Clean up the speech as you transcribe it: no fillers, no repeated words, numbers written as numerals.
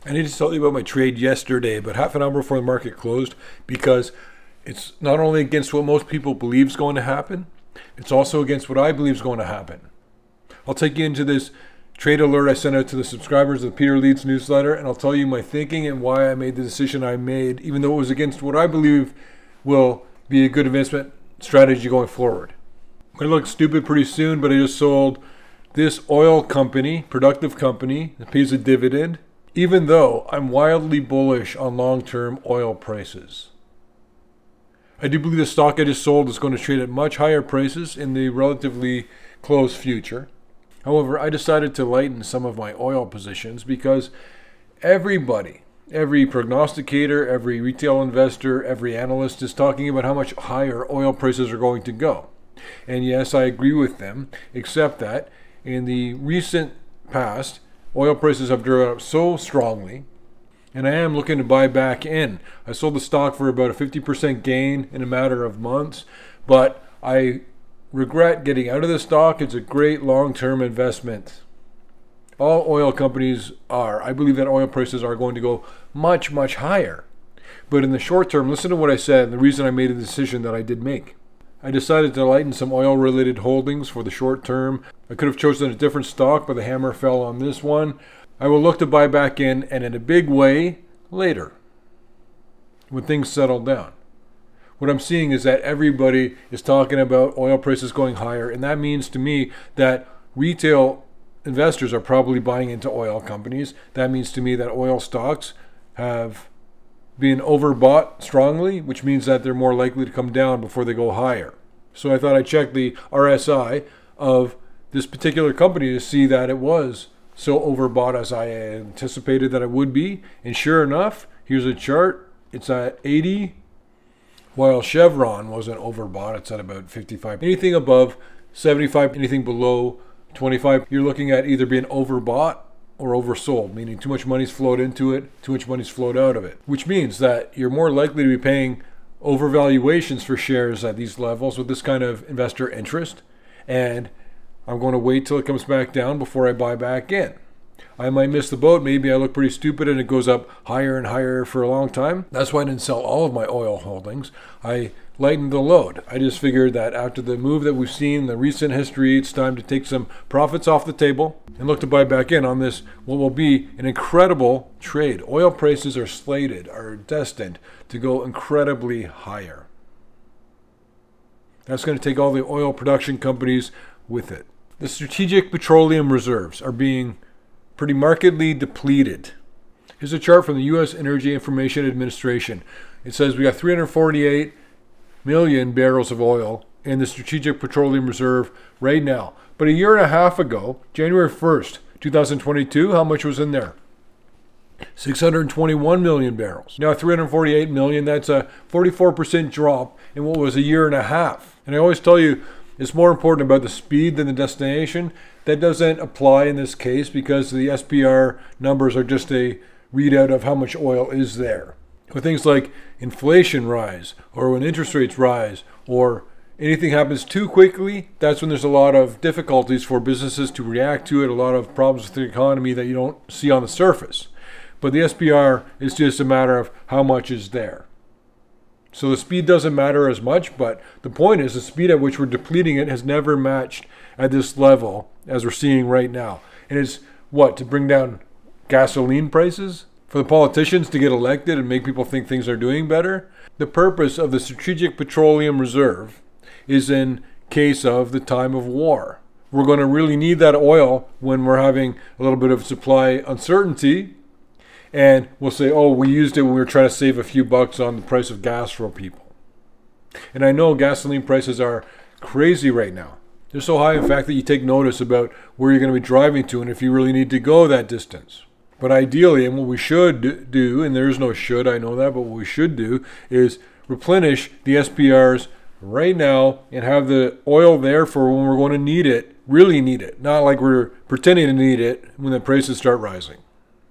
I need to tell you about my trade yesterday, but half an hour before the market closed, because it's not only against what most people believe is going to happen, it's also against what I believe is going to happen. I'll take you into this trade alert I sent out to the subscribers of the Peter Leeds newsletter, and I'll tell you my thinking and why I made the decision I made, even though it was against what I believe will be a good investment strategy going forward. I'm going to look stupid pretty soon, but I just sold this oil company, productive company, that pays a dividend, even though I'm wildly bullish on long-term oil prices. I do believe the stock I just sold is going to trade at much higher prices in the relatively close future. However, I decided to lighten some of my oil positions because everybody, every prognosticator, every retail investor, every analyst is talking about how much higher oil prices are going to go. And yes, I agree with them, except that in the recent past, oil prices have driven up so strongly, and I am looking to buy back in. I sold the stock for about a 50% gain in a matter of months, but I regret getting out of the stock. It's a great long-term investment. All oil companies are. I believe that oil prices are going to go much, much higher. But in the short term, listen to what I said and the reason I made a decision that I did make. I decided to lighten some oil-related holdings for the short term. I could have chosen a different stock, but the hammer fell on this one. I will look to buy back in, and in a big way, later, when things settle down. What I'm seeing is that everybody is talking about oil prices going higher, and that means to me that retail investors are probably buying into oil companies. That means to me that oil stocks have been overbought strongly, which means that they're more likely to come down before they go higher. So I thought I'd check the RSI of this particular company to see that it was so overbought as I anticipated that it would be. And sure enough, here's a chart. It's at 80, while Chevron wasn't overbought. It's at about 55. Anything above 75, anything below 25, you're looking at either being overbought or oversold, meaning too much money's flowed into it, too much money's flowed out of it, which means that you're more likely to be paying overvaluations for shares at these levels with this kind of investor interest. And I'm going to wait till it comes back down before I buy back in. I might miss the boat. Maybe I look pretty stupid and it goes up higher and higher for a long time. That's why I didn't sell all of my oil holdings. I lightened the load. I just figured that after the move that we've seen in the recent history, it's time to take some profits off the table and look to buy back in on this, what will be an incredible trade. Oil prices are destined to go incredibly higher. That's going to take all the oil production companies with it. The strategic petroleum reserves are being pretty markedly depleted. Here's a chart from the U.S. Energy Information Administration. It says we got 348 million barrels of oil in the strategic petroleum reserve right now. But a year and a half ago, January 1st, 2022, how much was in there? 621 million barrels. Now 348 million, that's a 44% drop in what was a year and a half. And I always tell you, it's more important about the speed than the destination. That doesn't apply in this case because the SPR numbers are just a readout of how much oil is there. When things like inflation rise, or when interest rates rise, or anything happens too quickly, that's when there's a lot of difficulties for businesses to react to it, a lot of problems with the economy that you don't see on the surface. But the SPR is just a matter of how much is there. So the speed doesn't matter as much, but the point is the speed at which we're depleting it has never matched at this level as we're seeing right now. And it's what? To bring down gasoline prices? For the politicians to get elected and make people think things are doing better? The purpose of the Strategic Petroleum Reserve is in case of the time of war. We're going to really need that oil when we're having a little bit of supply uncertainty. And we'll say, oh, we used it when we were trying to save a few bucks on the price of gas for people. And I know gasoline prices are crazy right now. They're so high, in fact, that you take notice about where you're going to be driving to and if you really need to go that distance. But ideally, and what we should do, and there is no should, I know that, but what we should do is replenish the SPRs right now and have the oil there for when we're going to need it, really need it. Not like we're pretending to need it when the prices start rising.